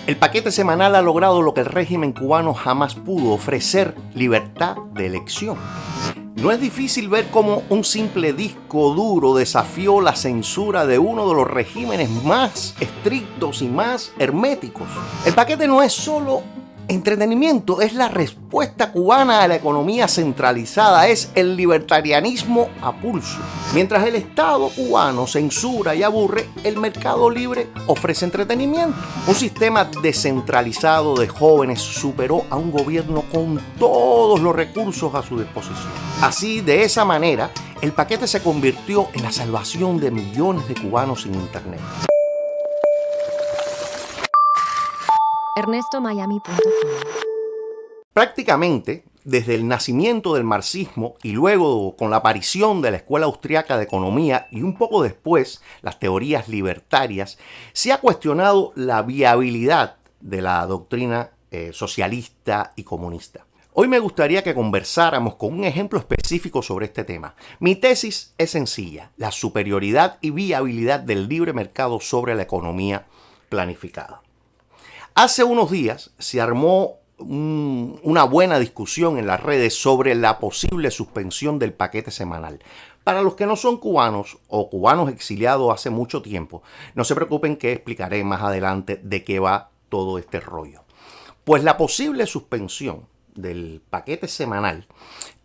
El paquete semanal ha logrado lo que el régimen cubano jamás pudo: ofrecer libertad de elección. No es difícil ver cómo un simple disco duro desafió la censura de uno de los regímenes más estrictos y más herméticos. El paquete no es solo entretenimiento, es la respuesta cubana a la economía centralizada, es el libertarianismo a pulso. Mientras el Estado cubano censura y aburre, el mercado libre ofrece entretenimiento. Un sistema descentralizado de jóvenes superó a un gobierno con todos los recursos a su disposición. Así, de esa manera, el paquete se convirtió en la salvación de millones de cubanos sin internet. ErnestoMiami.com. Prácticamente, desde el nacimiento del marxismo y luego con la aparición de la Escuela Austriaca de Economía y un poco después las teorías libertarias, se ha cuestionado la viabilidad de la doctrina socialista y comunista. Hoy me gustaría que conversáramos con un ejemplo específico sobre este tema. Mi tesis es sencilla: la superioridad y viabilidad del libre mercado sobre la economía planificada. Hace unos días se armó una buena discusión en las redes sobre la posible suspensión del paquete semanal. Para los que no son cubanos o cubanos exiliados hace mucho tiempo, no se preocupen que explicaré más adelante de qué va todo este rollo. Pues la posible suspensión del paquete semanal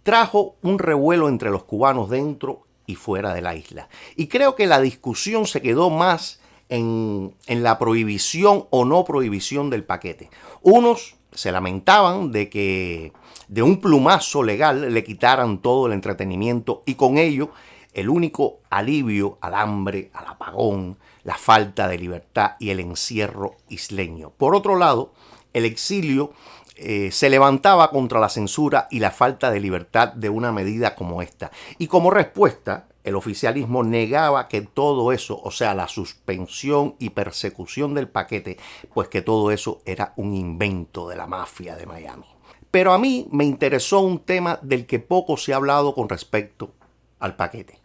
trajo un revuelo entre los cubanos dentro y fuera de la isla. Y creo que la discusión se quedó más en la prohibición o no prohibición del paquete. Unos se lamentaban de que de un plumazo legal le quitaran todo el entretenimiento y con ello el único alivio al hambre, al apagón, la falta de libertad y el encierro isleño. Por otro lado, el exilio se levantaba contra la censura y la falta de libertad de una medida como esta. Y como respuesta, el oficialismo negaba que todo eso, o sea, la suspensión y persecución del paquete, pues que todo eso era un invento de la mafia de Miami. Pero a mí me interesó un tema del que poco se ha hablado con respecto al paquete.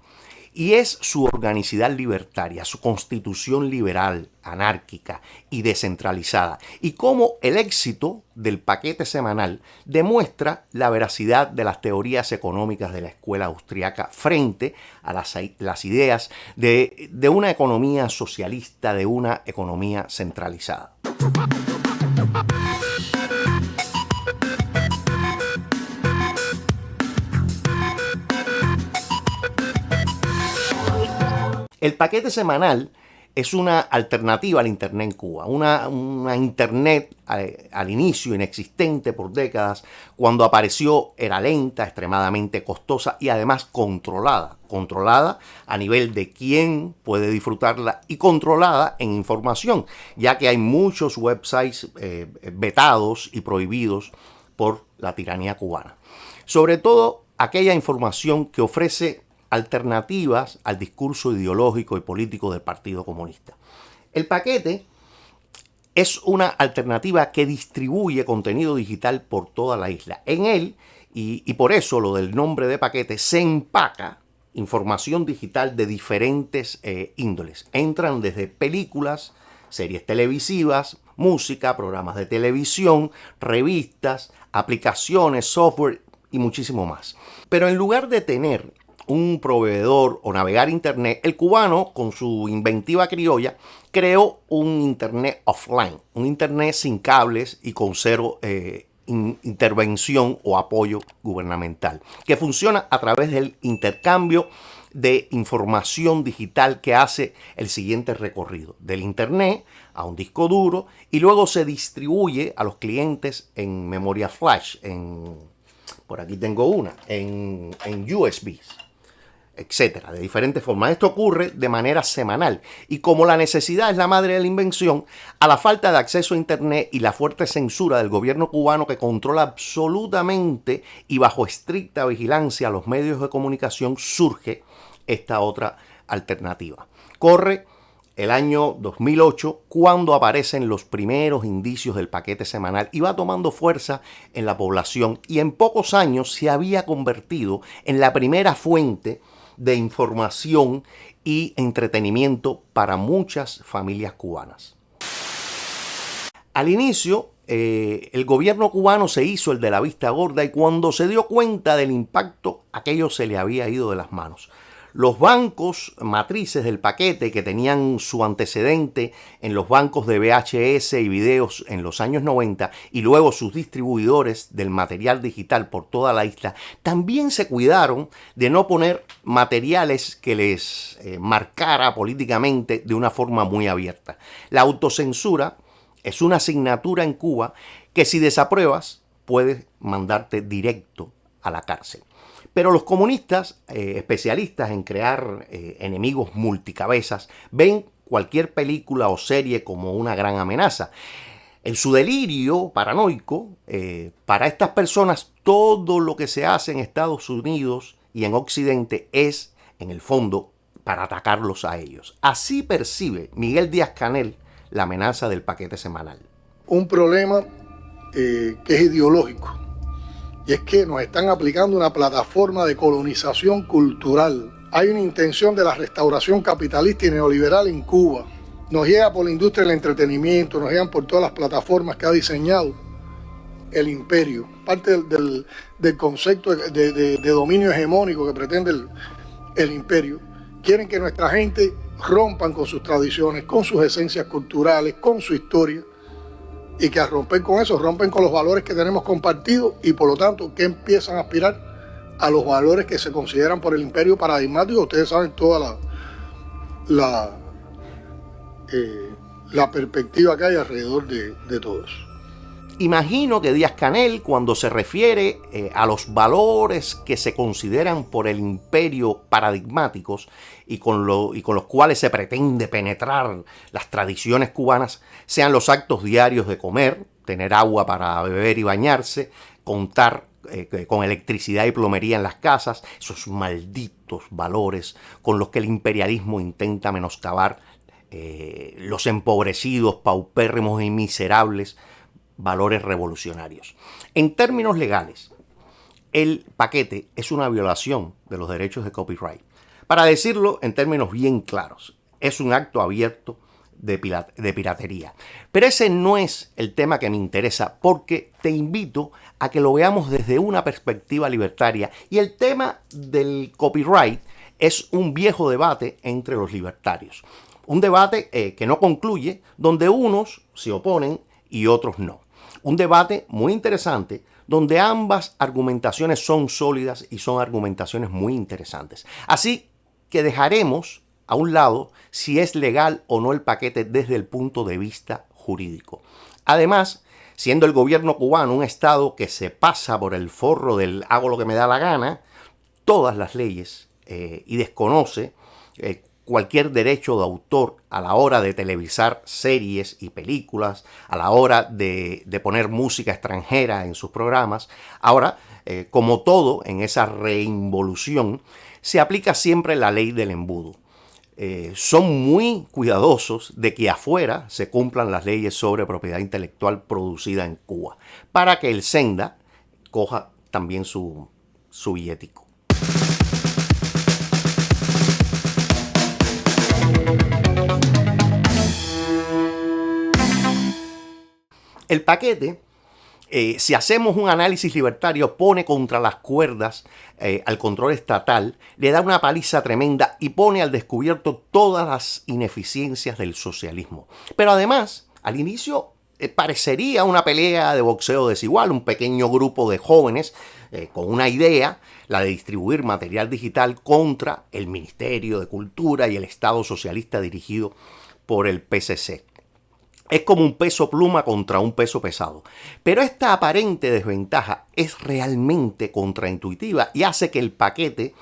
Y es su organicidad libertaria, su constitución liberal, anárquica y descentralizada. Y cómo el éxito del paquete semanal demuestra la veracidad de las teorías económicas de la escuela austriaca frente a las ideas de una economía socialista, de una economía centralizada. El paquete semanal es una alternativa al Internet en Cuba, una Internet al inicio inexistente por décadas. Cuando apareció era lenta, extremadamente costosa y además controlada a nivel de quién puede disfrutarla y controlada en información, ya que hay muchos websites vetados y prohibidos por la tiranía cubana. Sobre todo aquella información que ofrece alternativas al discurso ideológico y político del Partido Comunista. El paquete es una alternativa que distribuye contenido digital por toda la isla. En él, y por eso lo del nombre de paquete, se empaca información digital de diferentes índoles. Entran desde películas, series televisivas, música, programas de televisión, revistas, aplicaciones, software y muchísimo más. Pero en lugar de tener un proveedor o navegar internet, el cubano, con su inventiva criolla, creó un internet offline, un internet sin cables y con cero intervención o apoyo gubernamental, que funciona a través del intercambio de información digital que hace el siguiente recorrido: del internet a un disco duro y luego se distribuye a los clientes en memoria flash, por aquí tengo una, en USBs, etcétera, de diferentes formas. Esto ocurre de manera semanal y como la necesidad es la madre de la invención, a la falta de acceso a internet y la fuerte censura del gobierno cubano que controla absolutamente y bajo estricta vigilancia los medios de comunicación, surge esta otra alternativa. Corre el año 2008 cuando aparecen los primeros indicios del paquete semanal y va tomando fuerza en la población y en pocos años se había convertido en la primera fuente de información y entretenimiento para muchas familias cubanas. Al inicio, el gobierno cubano se hizo el de la vista gorda y cuando se dio cuenta del impacto, aquello se le había ido de las manos. Los bancos matrices del paquete que tenían su antecedente en los bancos de VHS y videos en los años 90 y luego sus distribuidores del material digital por toda la isla, también se cuidaron de no poner materiales que les marcara políticamente de una forma muy abierta. La autocensura es una asignatura en Cuba que si desapruebas puede mandarte directo a la cárcel. Pero los comunistas, especialistas en crear enemigos multicabezas, ven cualquier película o serie como una gran amenaza. En su delirio paranoico, para estas personas todo lo que se hace en Estados Unidos y en Occidente es, en el fondo, para atacarlos a ellos. Así percibe Miguel Díaz-Canel la amenaza del paquete semanal. Un problema que es ideológico. Y es que nos están aplicando una plataforma de colonización cultural. Hay una intención de la restauración capitalista y neoliberal en Cuba. Nos llega por la industria del entretenimiento, nos llegan por todas las plataformas que ha diseñado el imperio. Parte del concepto de dominio hegemónico que pretende el imperio. Quieren que nuestra gente rompan con sus tradiciones, con sus esencias culturales, con su historia. Y que al romper con eso, rompen con los valores que tenemos compartidos y por lo tanto que empiezan a aspirar a los valores que se consideran por el imperio paradigmático. Ustedes saben toda la perspectiva que hay alrededor de todo eso. Imagino que Díaz-Canel, cuando se refiere a los valores que se consideran por el imperio paradigmáticos y con los cuales se pretende penetrar las tradiciones cubanas, sean los actos diarios de comer, tener agua para beber y bañarse, contar con electricidad y plomería en las casas, esos malditos valores con los que el imperialismo intenta menoscabar los empobrecidos, paupérrimos y miserables valores revolucionarios. En términos legales, el paquete es una violación de los derechos de copyright. Para decirlo en términos bien claros, es un acto abierto de piratería. Pero ese no es el tema que me interesa porque te invito a que lo veamos desde una perspectiva libertaria. Y el tema del copyright es un viejo debate entre los libertarios. Un debate que no concluye, donde unos se oponen y otros no. Un debate muy interesante donde ambas argumentaciones son sólidas y son argumentaciones muy interesantes. Así que dejaremos a un lado si es legal o no el paquete desde el punto de vista jurídico. Además, siendo el gobierno cubano un estado que se pasa por el forro del hago lo que me da la gana, todas las leyes y desconoce cualquier derecho de autor a la hora de televisar series y películas, a la hora de poner música extranjera en sus programas. Ahora, como todo en esa reinvolución, se aplica siempre la ley del embudo. Son muy cuidadosos de que afuera se cumplan las leyes sobre propiedad intelectual producida en Cuba, para que el Senda coja también su billetico. El paquete, si hacemos un análisis libertario, pone contra las cuerdas al control estatal, le da una paliza tremenda y pone al descubierto todas las ineficiencias del socialismo. Pero además, al inicio parecería una pelea de boxeo desigual, un pequeño grupo de jóvenes con una idea, la de distribuir material digital contra el Ministerio de Cultura y el Estado socialista dirigido por el PCC. Es como un peso pluma contra un peso pesado. Pero esta aparente desventaja es realmente contraintuitiva y hace que el paquete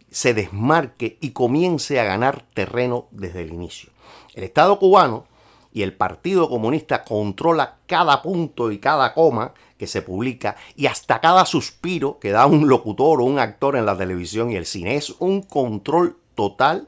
se desmarque y comience a ganar terreno desde el inicio. El Estado cubano y el Partido Comunista controla cada punto y cada coma que se publica y hasta cada suspiro que da un locutor o un actor en la televisión y el cine. Es un control total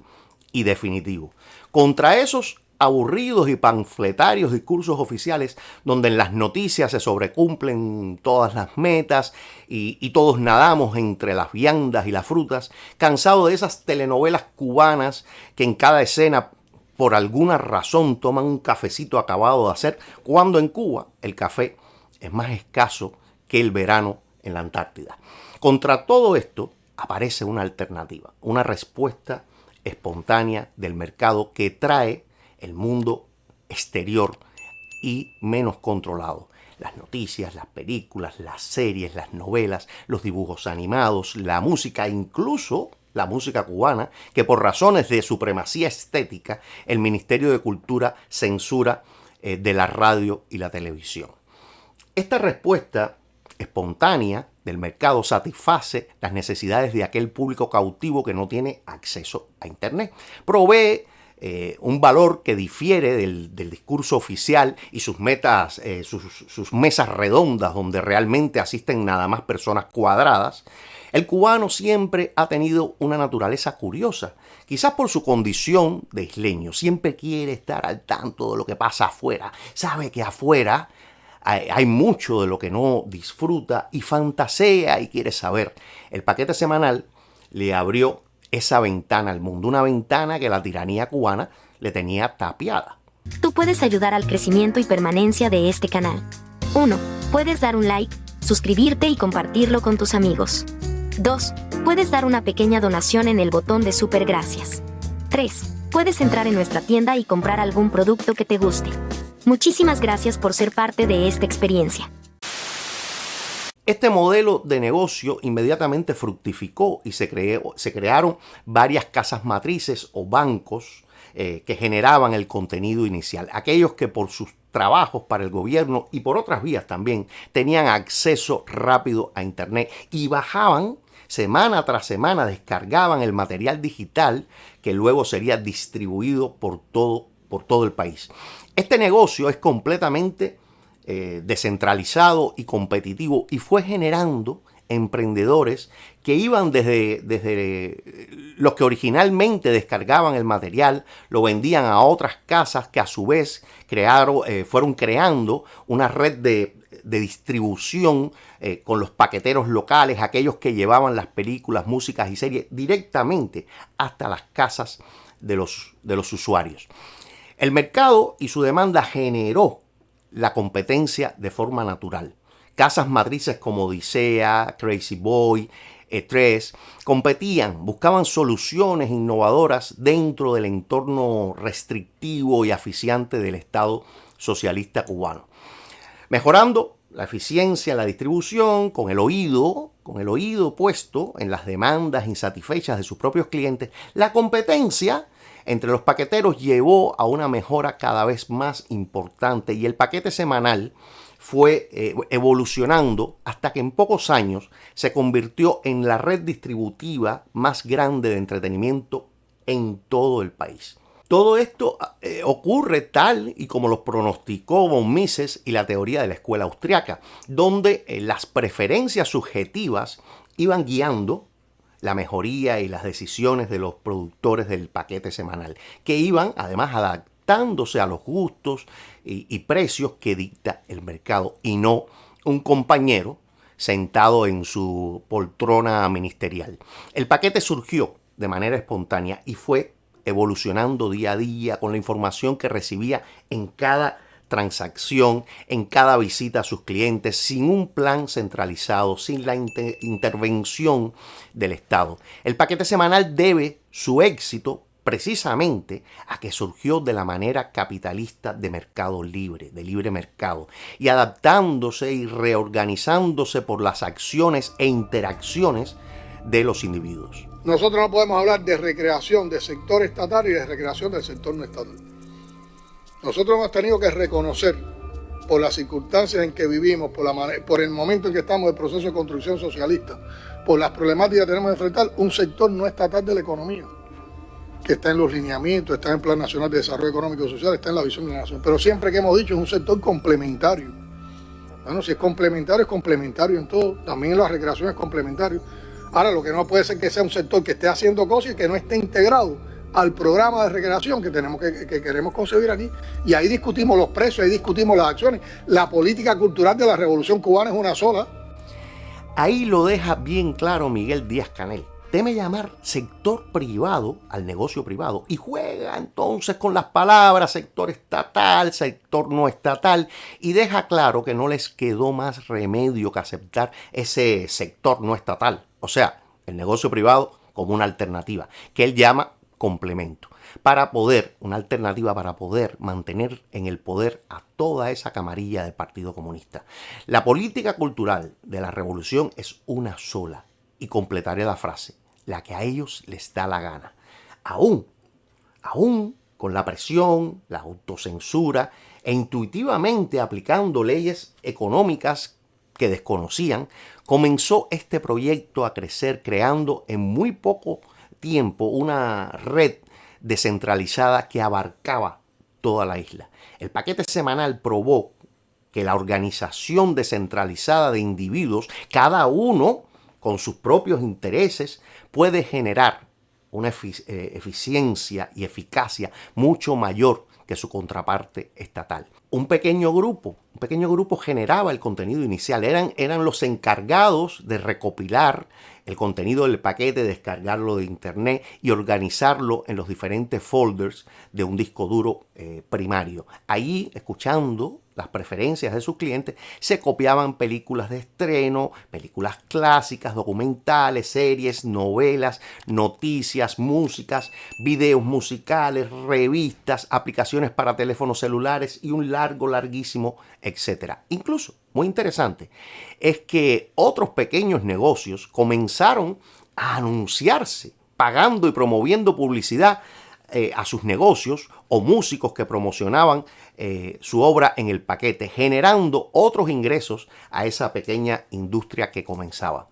y definitivo. Contra esos aburridos y panfletarios discursos oficiales donde en las noticias se sobrecumplen todas las metas y todos nadamos entre las viandas y las frutas, cansado de esas telenovelas cubanas que en cada escena por alguna razón toman un cafecito acabado de hacer, cuando en Cuba el café es más escaso que el verano en la Antártida. Contra todo esto aparece una alternativa, una respuesta espontánea del mercado que trae el mundo exterior y menos controlado. Las noticias, las películas, las series, las novelas, los dibujos animados, la música, incluso la música cubana, que por razones de supremacía estética, el Ministerio de Cultura censura de la radio y la televisión. Esta respuesta espontánea del mercado satisface las necesidades de aquel público cautivo que no tiene acceso a Internet. Provee un valor que difiere del discurso oficial y sus metas, sus mesas redondas donde realmente asisten nada más personas cuadradas. El cubano siempre ha tenido una naturaleza curiosa, quizás por su condición de isleño. Siempre quiere estar al tanto de lo que pasa afuera. Sabe que afuera hay mucho de lo que no disfruta y fantasea y quiere saber. El paquete semanal le abrió esa ventana al mundo, una ventana que la tiranía cubana le tenía tapiada. Tú puedes ayudar al crecimiento y permanencia de este canal. 1. Puedes dar un like, suscribirte y compartirlo con tus amigos. 2. Puedes dar una pequeña donación en el botón de super gracias. 3. Puedes entrar en nuestra tienda y comprar algún producto que te guste. Muchísimas gracias por ser parte de esta experiencia. Este modelo de negocio inmediatamente fructificó y se crearon varias casas matrices o bancos que generaban el contenido inicial. Aquellos que por sus trabajos para el gobierno y por otras vías también tenían acceso rápido a Internet y bajaban semana tras semana, descargaban el material digital que luego sería distribuido por todo el país. Este negocio es completamente descentralizado y competitivo y fue generando emprendedores que iban desde los que originalmente descargaban el material, lo vendían a otras casas que a su vez fueron creando una red de distribución con los paqueteros locales, aquellos que llevaban las películas, músicas y series directamente hasta las casas de los usuarios. El mercado y su demanda generó la competencia de forma natural. Casas matrices como Odisea, Crazy Boy, E3 competían, buscaban soluciones innovadoras dentro del entorno restrictivo y asfixiante del Estado socialista cubano, mejorando la eficiencia en la distribución con el oído puesto en las demandas insatisfechas de sus propios clientes. La competencia entre los paqueteros llevó a una mejora cada vez más importante y el paquete semanal fue evolucionando hasta que en pocos años se convirtió en la red distributiva más grande de entretenimiento en todo el país. Todo esto ocurre tal y como lo pronosticó von Mises y la teoría de la escuela austriaca, donde las preferencias subjetivas iban guiando la mejoría y las decisiones de los productores del paquete semanal, que iban además adaptándose a los gustos y precios que dicta el mercado y no un compañero sentado en su poltrona ministerial. El paquete surgió de manera espontánea y fue evolucionando día a día con la información que recibía en cada transacción, en cada visita a sus clientes, sin un plan centralizado, sin la intervención del Estado. El paquete semanal debe su éxito precisamente a que surgió de la manera capitalista de mercado libre, de libre mercado, y adaptándose y reorganizándose por las acciones e interacciones de los individuos. Nosotros no podemos hablar de recreación del sector estatal y de recreación del sector no estatal. Nosotros hemos tenido que reconocer, por las circunstancias en que vivimos, por el momento en que estamos en el proceso de construcción socialista, por las problemáticas que tenemos que enfrentar, un sector no estatal de la economía, que está en los lineamientos, está en el Plan Nacional de Desarrollo Económico y Social, está en la visión de la nación. Pero siempre que hemos dicho es un sector complementario. Bueno, si es complementario en todo, también en la recreación es complementario. Ahora, lo que no puede ser que sea un sector que esté haciendo cosas y que no esté integrado al programa de recreación que queremos concebir aquí. Y ahí discutimos los precios, ahí discutimos las acciones. La política cultural de la Revolución Cubana es una sola. Ahí lo deja bien claro Miguel Díaz-Canel. teme llamar sector privado al negocio privado y juega entonces con las palabras sector estatal, sector no estatal, y deja claro que no les quedó más remedio que aceptar ese sector no estatal, o sea, el negocio privado como una alternativa, que él llama complemento, una alternativa para poder mantener en el poder a toda esa camarilla del Partido Comunista. La política cultural de la revolución es una sola, y completaré la frase, la que a ellos les da la gana. Aún con la presión, la autocensura e intuitivamente aplicando leyes económicas que desconocían, comenzó este proyecto a crecer, creando en muy poco tiempo una red descentralizada que abarcaba toda la isla. El paquete semanal probó que la organización descentralizada de individuos, cada uno con sus propios intereses, puede generar una eficiencia y eficacia mucho mayor que su contraparte estatal. Un pequeño grupo generaba el contenido inicial, eran los encargados de recopilar el contenido del paquete, descargarlo de internet y organizarlo en los diferentes folders de un disco duro primario. Ahí, escuchando las preferencias de sus clientes, se copiaban películas de estreno, películas clásicas, documentales, series, novelas, noticias, músicas, videos musicales, revistas, aplicaciones para teléfonos celulares y un larguísimo etcétera. Incluso, muy interesante, es que otros pequeños negocios comenzaron a anunciarse, pagando y promoviendo publicidad a sus negocios, o músicos que promocionaban su obra en el paquete, generando otros ingresos a esa pequeña industria que comenzaba.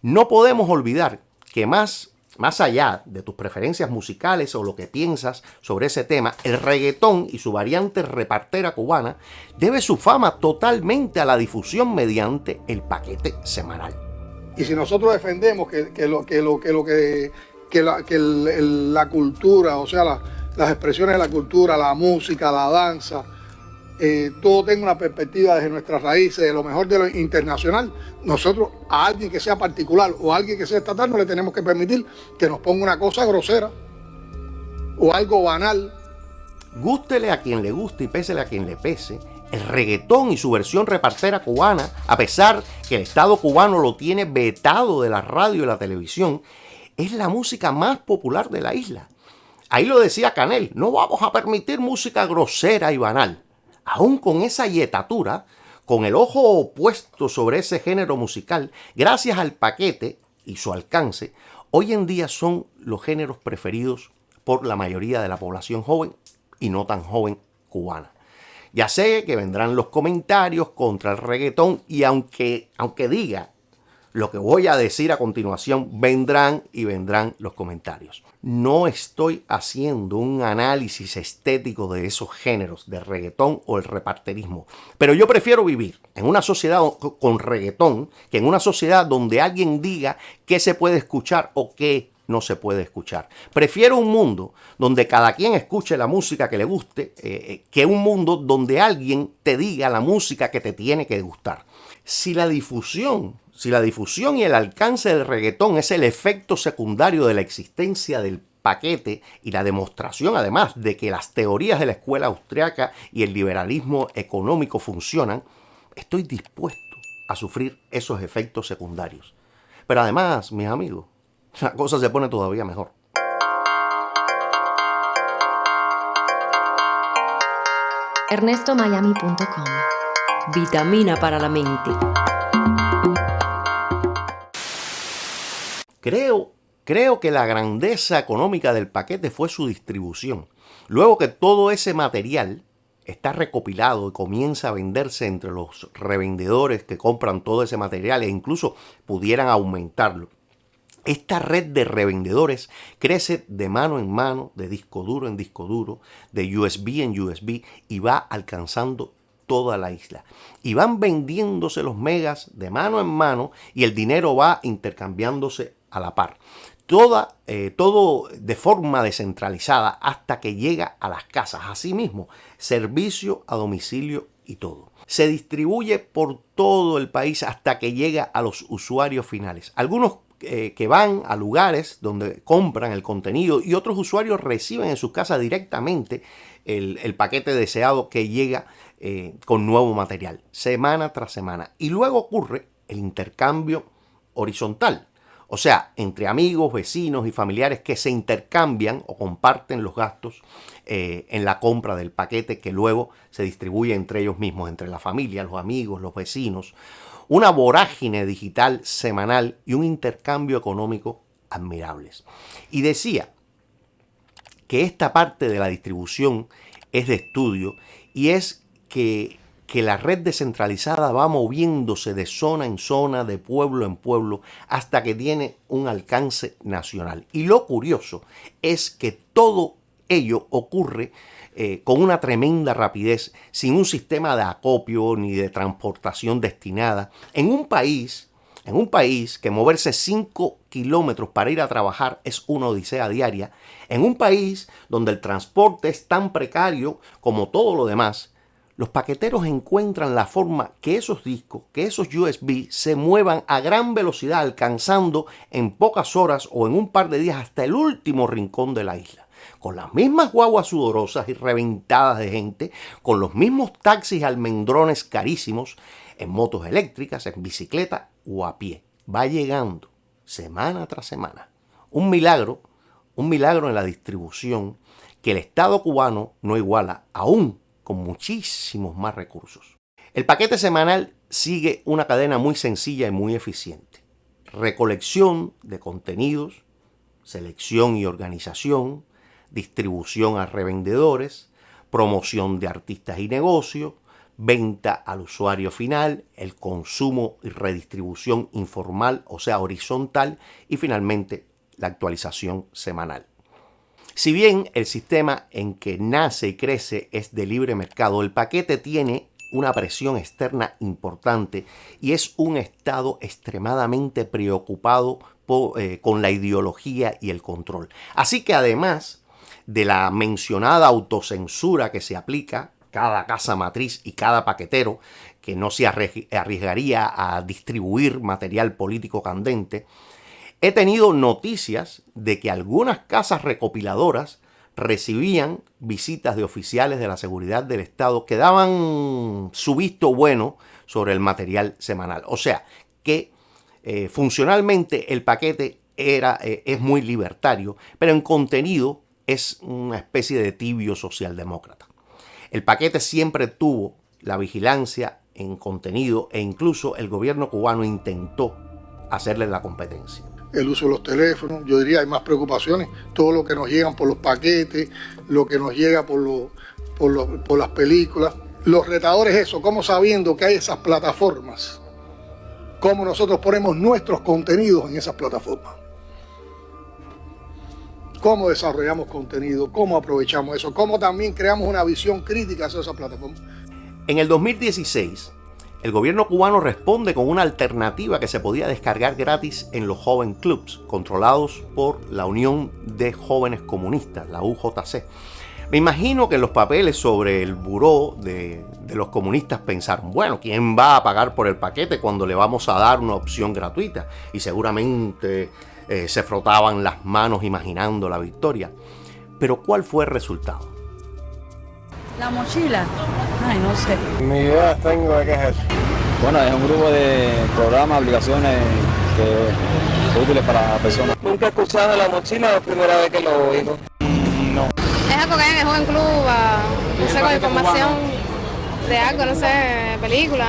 No podemos olvidar que más allá de tus preferencias musicales o lo que piensas sobre ese tema, el reggaetón y su variante repartera cubana debe su fama totalmente a la difusión mediante el paquete semanal. Y si nosotros defendemos la cultura, o sea, las expresiones de la cultura, la música, la danza, todo tenga una perspectiva desde nuestras raíces, de lo mejor de lo internacional, nosotros a alguien que sea particular o a alguien que sea estatal no le tenemos que permitir que nos ponga una cosa grosera o algo banal. Gústele a quien le guste y pésele a quien le pese, el reggaetón y su versión repartera cubana, a pesar que el Estado cubano lo tiene vetado de la radio y la televisión, es la música más popular de la isla. Ahí lo decía Canel, no vamos a permitir música grosera y banal. Aún con esa yetatura, con el ojo puesto sobre ese género musical, gracias al paquete y su alcance, hoy en día son los géneros preferidos por la mayoría de la población joven y no tan joven cubana. Ya sé que vendrán los comentarios contra el reggaetón y aunque diga lo que voy a decir a continuación, vendrán los comentarios. No estoy haciendo un análisis estético de esos géneros, de reggaetón o el reparterismo. Pero yo prefiero vivir en una sociedad con reggaetón que en una sociedad donde alguien diga qué se puede escuchar o qué no se puede escuchar. Prefiero un mundo donde cada quien escuche la música que le guste, que un mundo donde alguien te diga la música que te tiene que gustar. Si la difusión y el alcance del reggaetón es el efecto secundario de la existencia del paquete y la demostración además de que las teorías de la escuela austriaca y el liberalismo económico funcionan, estoy dispuesto a sufrir esos efectos secundarios. Pero además, mis amigos, la cosa se pone todavía mejor. ErnestoMiami.com. Vitamina para la mente. Creo que la grandeza económica del paquete fue su distribución. Luego que todo ese material está recopilado y comienza a venderse entre los revendedores que compran todo ese material e incluso pudieran aumentarlo. Esta red de revendedores crece de mano en mano, de disco duro en disco duro, de USB en USB y va alcanzando toda la isla. Y van vendiéndose los megas de mano en mano y el dinero va intercambiándose a la par. Todo de forma descentralizada hasta que llega a las casas. Asimismo, servicio a domicilio y todo. Se distribuye por todo el país hasta que llega a los usuarios finales. Algunos que van a lugares donde compran el contenido y otros usuarios reciben en sus casas directamente el paquete deseado que llega con nuevo material, semana tras semana. Y luego ocurre el intercambio horizontal, o sea, entre amigos, vecinos y familiares que se intercambian o comparten los gastos en la compra del paquete que luego se distribuye entre ellos mismos, entre la familia, los amigos, los vecinos. Una vorágine digital semanal y un intercambio económico admirables. Y decía que esta parte de la distribución es de estudio y es que la red descentralizada va moviéndose de zona en zona, de pueblo en pueblo, hasta que tiene un alcance nacional. Y lo curioso es que todo ello ocurre con una tremenda rapidez, sin un sistema de acopio ni de transportación destinada. En un país que moverse 5 kilómetros para ir a trabajar es una odisea diaria, en un país donde el transporte es tan precario como todo lo demás, los paqueteros encuentran la forma que esos discos, que esos USB se muevan a gran velocidad, alcanzando en pocas horas o en un par de días hasta el último rincón de la isla. Con las mismas guaguas sudorosas y reventadas de gente, con los mismos taxis almendrones carísimos, en motos eléctricas, en bicicleta o a pie. Va llegando semana tras semana. Un milagro en la distribución que el Estado cubano no iguala, aún con muchísimos más recursos. El paquete semanal sigue una cadena muy sencilla y muy eficiente. Recolección de contenidos, selección y organización, distribución a revendedores, promoción de artistas y negocios, venta al usuario final, el consumo y redistribución informal, o sea, horizontal, y finalmente la actualización semanal. Si bien el sistema en que nace y crece es de libre mercado, el paquete tiene una presión externa importante y es un Estado extremadamente preocupado con la ideología y el control. Así que además de la mencionada autocensura que se aplica cada casa matriz y cada paquetero que no se arriesgaría a distribuir material político candente, he tenido noticias de que algunas casas recopiladoras recibían visitas de oficiales de la seguridad del Estado que daban su visto bueno sobre el material semanal. O sea, que funcionalmente el paquete es muy libertario, pero en contenido es una especie de tibio socialdemócrata. El paquete siempre tuvo la vigilancia en contenido e incluso el gobierno cubano intentó hacerle la competencia. El uso de los teléfonos, yo diría hay más preocupaciones, todo lo que nos llegan por los paquetes, lo que nos llega por las películas. Los retadores eso, cómo sabiendo que hay esas plataformas, cómo nosotros ponemos nuestros contenidos en esas plataformas. Cómo desarrollamos contenido, cómo aprovechamos eso, cómo también creamos una visión crítica hacia esas plataformas. En el 2016, el gobierno cubano responde con una alternativa que se podía descargar gratis en los Joven Clubs, controlados por la Unión de Jóvenes Comunistas, la UJC. Me imagino que en los papeles sobre el buró de los comunistas pensaron, bueno, ¿quién va a pagar por el paquete cuando le vamos a dar una opción gratuita? Y seguramente se frotaban las manos imaginando la victoria. Pero ¿cuál fue el resultado? La mochila. Ay, no sé. Ni idea tengo de qué es eso. Bueno, es un grupo de programas, aplicaciones que son útiles para personas. Nunca he escuchado de la mochila, es la primera vez que lo oigo. No. Es algo que hay en el Joven Club, no sé, con información de algo, no sé, película.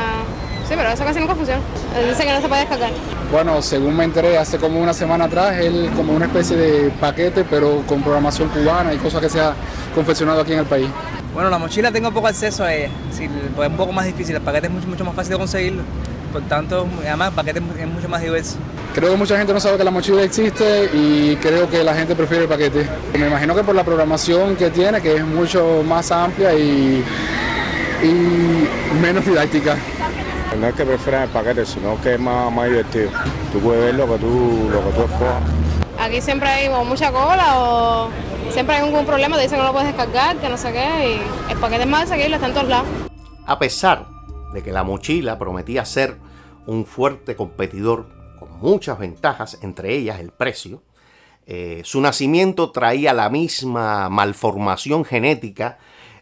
Sí, pero eso casi nunca funciona. Dice que no se puede descargar. Bueno, según me enteré hace como una semana atrás, es como una especie de paquete, pero con programación cubana y cosas que se ha confeccionado aquí en el país. Bueno, la mochila tengo poco acceso a ella, sí, pues es un poco más difícil, el paquete es mucho más fácil de conseguirlo, por tanto, además el paquete es mucho más diverso. Creo que mucha gente no sabe que la mochila existe y creo que la gente prefiere el paquete. Me imagino que por la programación que tiene, que es mucho más amplia y menos didáctica. No es que prefieran el paquete, sino que es más divertido. Tú puedes ver lo que tú escojas. Aquí siempre hay o mucha cola o siempre hay algún problema, te dicen que no lo puedes descargar, que no sé qué, y el paquete es más asequible, está en todos lados. A pesar de que la mochila prometía ser un fuerte competidor con muchas ventajas, entre ellas el precio. Su nacimiento traía la misma malformación genética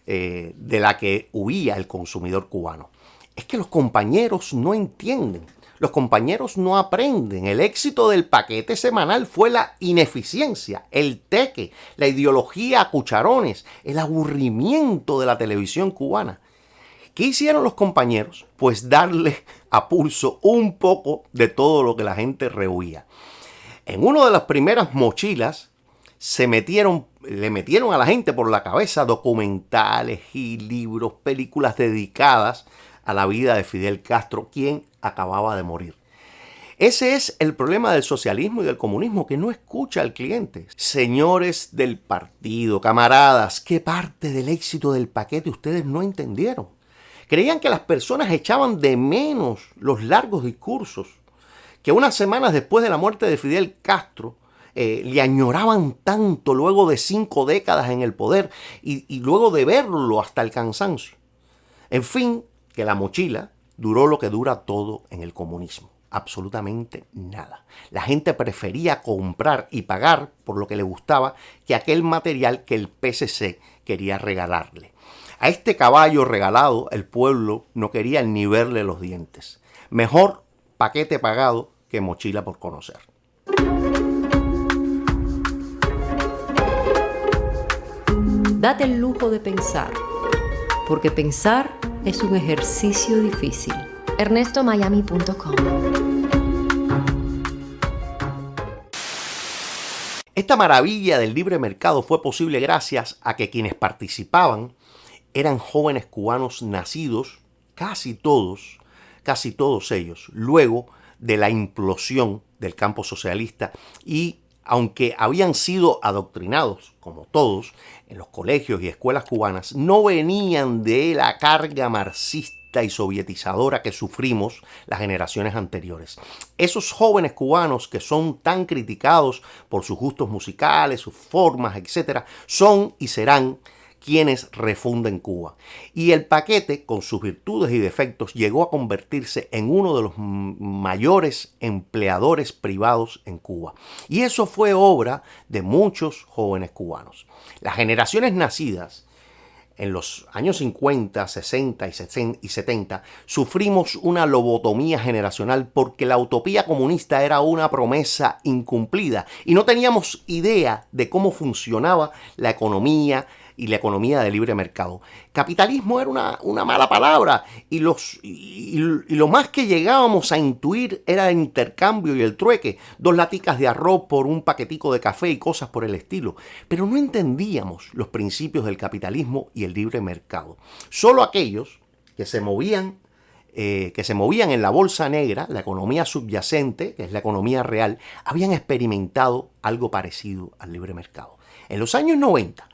de la que huía el consumidor cubano. Es que los compañeros no entienden, los compañeros no aprenden. El éxito del paquete semanal fue la ineficiencia, el teque, la ideología a cucharones, el aburrimiento de la televisión cubana. ¿Qué hicieron los compañeros? Pues darle a pulso un poco de todo lo que la gente rehuía. En una de las primeras mochilas le metieron a la gente por la cabeza documentales y libros, películas dedicadas a la vida de Fidel Castro, quien acababa de morir. Ese es el problema del socialismo y del comunismo, que no escucha al cliente. Señores del partido, camaradas, ¿qué parte del éxito del paquete ustedes no entendieron? Creían que las personas echaban de menos los largos discursos, que unas semanas después de la muerte de Fidel Castro le añoraban tanto luego de 5 décadas en el poder y luego de verlo hasta el cansancio. En fin, que la mochila duró lo que dura todo en el comunismo. Absolutamente nada. La gente prefería comprar y pagar por lo que le gustaba que aquel material que el PSC quería regalarle. A este caballo regalado el pueblo no quería ni verle los dientes. Mejor paquete pagado que mochila por conocer. Date el lujo de pensar, porque pensar es un ejercicio difícil. ernestomiami.com. Esta maravilla del libre mercado fue posible gracias a que quienes participaban eran jóvenes cubanos nacidos, casi todos ellos, luego de la implosión del campo socialista, y aunque habían sido adoctrinados, como todos, en los colegios y escuelas cubanas, no venían de la carga marxista y sovietizadora que sufrimos las generaciones anteriores. Esos jóvenes cubanos que son tan criticados por sus gustos musicales, sus formas, etc., son y serán quienes refunden Cuba. Y el paquete, con sus virtudes y defectos, llegó a convertirse en uno de los mayores empleadores privados en Cuba. Y eso fue obra de muchos jóvenes cubanos. Las generaciones nacidas en los años 50, 60 y 70 sufrimos una lobotomía generacional porque la utopía comunista era una promesa incumplida y no teníamos idea de cómo funcionaba la economía y la economía de libre mercado. Capitalismo era una mala palabra y lo más que llegábamos a intuir era el intercambio y el trueque, 2 laticas de arroz por un paquetico de café y cosas por el estilo. Pero no entendíamos los principios del capitalismo y el libre mercado. Solo aquellos que se movían en la bolsa negra, la economía subyacente, que es la economía real, habían experimentado algo parecido al libre mercado. En los años 90,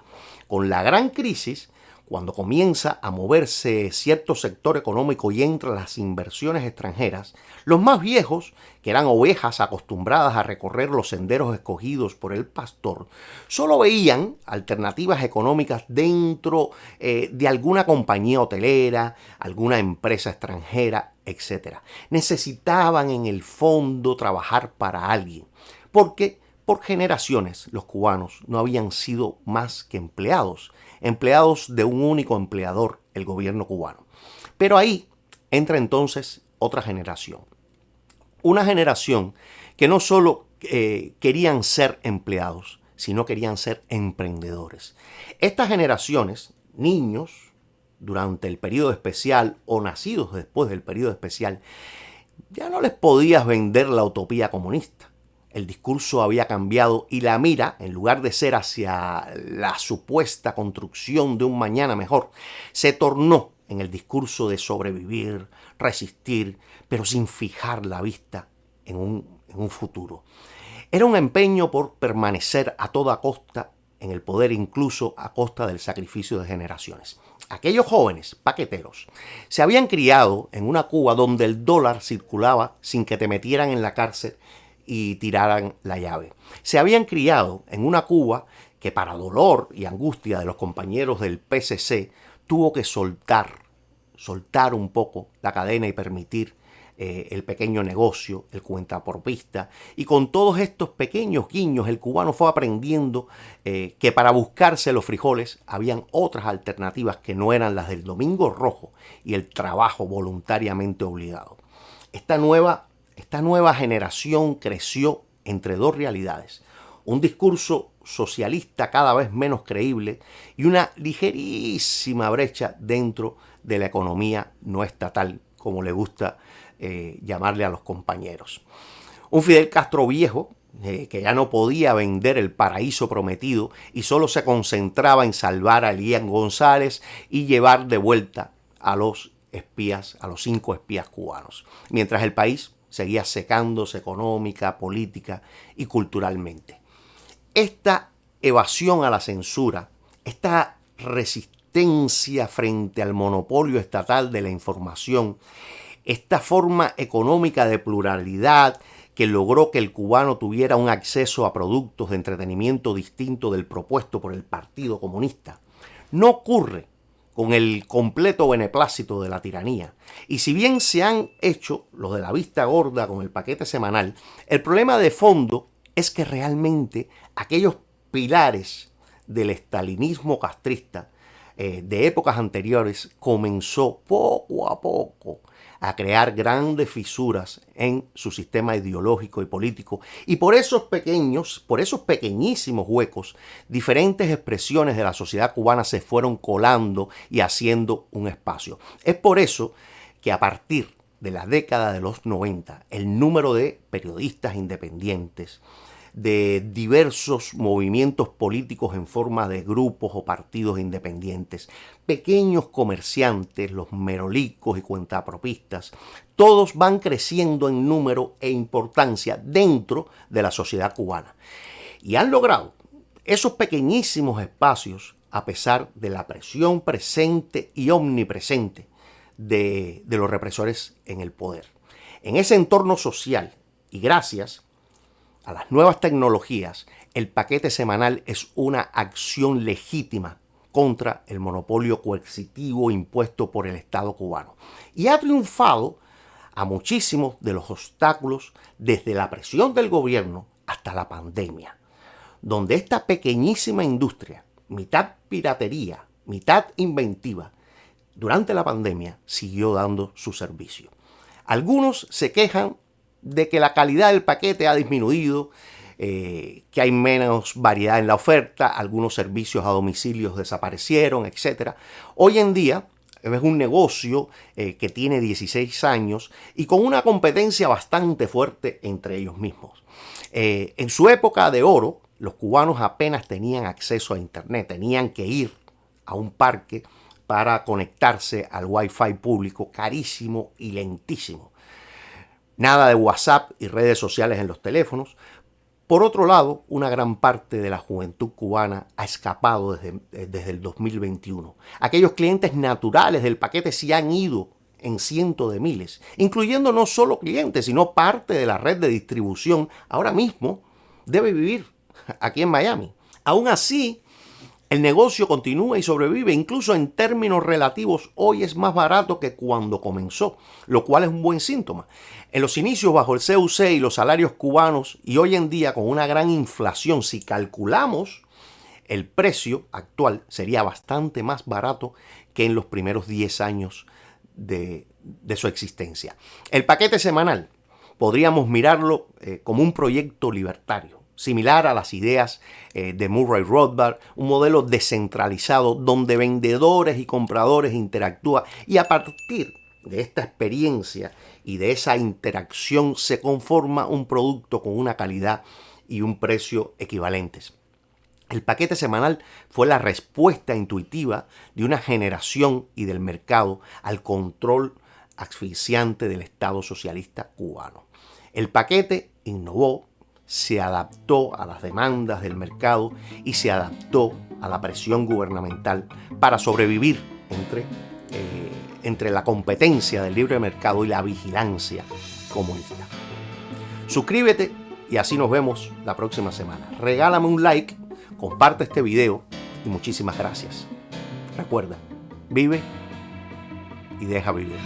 con la gran crisis, cuando comienza a moverse cierto sector económico y entran las inversiones extranjeras, los más viejos, que eran ovejas acostumbradas a recorrer los senderos escogidos por el pastor, solo veían alternativas económicas dentro de alguna compañía hotelera, alguna empresa extranjera, etc. Necesitaban en el fondo trabajar para alguien, porque por generaciones los cubanos no habían sido más que empleados de un único empleador, el gobierno cubano. Pero ahí entra entonces otra generación. Una generación que no solo querían ser empleados, sino querían ser emprendedores. Estas generaciones, niños durante el periodo especial o nacidos después del periodo especial, ya no les podías vender la utopía comunista. El discurso había cambiado y la mira, en lugar de ser hacia la supuesta construcción de un mañana mejor, se tornó en el discurso de sobrevivir, resistir, pero sin fijar la vista en un futuro. Era un empeño por permanecer a toda costa en el poder, incluso a costa del sacrificio de generaciones. Aquellos jóvenes paqueteros se habían criado en una Cuba donde el dólar circulaba sin que te metieran en la cárcel y tiraran la llave. Se habían criado en una Cuba que, para dolor y angustia de los compañeros del PSC, tuvo que soltar un poco la cadena y permitir el pequeño negocio, el cuentapropista, y con todos estos pequeños guiños el cubano fue aprendiendo que para buscarse los frijoles habían otras alternativas que no eran las del domingo rojo y el trabajo voluntariamente obligado. Esta nueva generación creció entre dos realidades: un discurso socialista cada vez menos creíble y una ligerísima brecha dentro de la economía no estatal, como le gusta llamarle a los compañeros. Un Fidel Castro viejo que ya no podía vender el paraíso prometido y solo se concentraba en salvar a Elian González y llevar de vuelta a los 5 espías cubanos, mientras el país seguía secándose económica, política y culturalmente. Esta evasión a la censura, esta resistencia frente al monopolio estatal de la información, esta forma económica de pluralidad que logró que el cubano tuviera un acceso a productos de entretenimiento distinto del propuesto por el Partido Comunista, no ocurre con el completo beneplácito de la tiranía. Y si bien se han hecho los de la vista gorda con el paquete semanal, el problema de fondo es que realmente aquellos pilares del estalinismo castrista de épocas anteriores comenzó poco a poco a crear grandes fisuras en su sistema ideológico y político, y por esos pequeñísimos huecos, diferentes expresiones de la sociedad cubana se fueron colando y haciendo un espacio. Es por eso que a partir de la década de los 90, el número de periodistas independientes, de diversos movimientos políticos en forma de grupos o partidos independientes, pequeños comerciantes, los merolicos y cuentapropistas, todos van creciendo en número e importancia dentro de la sociedad cubana. Y han logrado esos pequeñísimos espacios a pesar de la presión presente y omnipresente de los represores en el poder. En ese entorno social, y gracias a las nuevas tecnologías, el paquete semanal es una acción legítima contra el monopolio coercitivo impuesto por el Estado cubano. Y ha triunfado a muchísimos de los obstáculos, desde la presión del gobierno hasta la pandemia, donde esta pequeñísima industria, mitad piratería, mitad inventiva, durante la pandemia siguió dando su servicio. Algunos se quejan de que la calidad del paquete ha disminuido, que hay menos variedad en la oferta, algunos servicios a domicilios desaparecieron, etc. Hoy en día es un negocio que tiene 16 años y con una competencia bastante fuerte entre ellos mismos. En su época de oro, los cubanos apenas tenían acceso a internet, tenían que ir a un parque para conectarse al Wi-Fi público, carísimo y lentísimo. Nada de WhatsApp y redes sociales en los teléfonos. Por otro lado, una gran parte de la juventud cubana ha escapado desde el 2021. Aquellos clientes naturales del paquete se han ido en cientos de miles, incluyendo no solo clientes, sino parte de la red de distribución. Ahora mismo debe vivir aquí en Miami. Aún así, el negocio continúa y sobrevive, incluso en términos relativos. Hoy es más barato que cuando comenzó, lo cual es un buen síntoma. En los inicios, bajo el CUC y los salarios cubanos, y hoy en día con una gran inflación, si calculamos el precio actual, sería bastante más barato que en los primeros 10 años de su existencia. El paquete semanal podríamos mirarlo como un proyecto libertario, similar a las ideas de Murray Rothbard, un modelo descentralizado donde vendedores y compradores interactúan, y a partir de esta experiencia y de esa interacción se conforma un producto con una calidad y un precio equivalentes. El paquete semanal fue la respuesta intuitiva de una generación y del mercado al control asfixiante del Estado socialista cubano. El paquete innovó, se adaptó a las demandas del mercado y se adaptó a la presión gubernamental para sobrevivir entre la competencia del libre mercado y la vigilancia comunista. Suscríbete y así nos vemos la próxima semana. Regálame un like, comparte este video y muchísimas gracias. Recuerda, vive y deja vivir.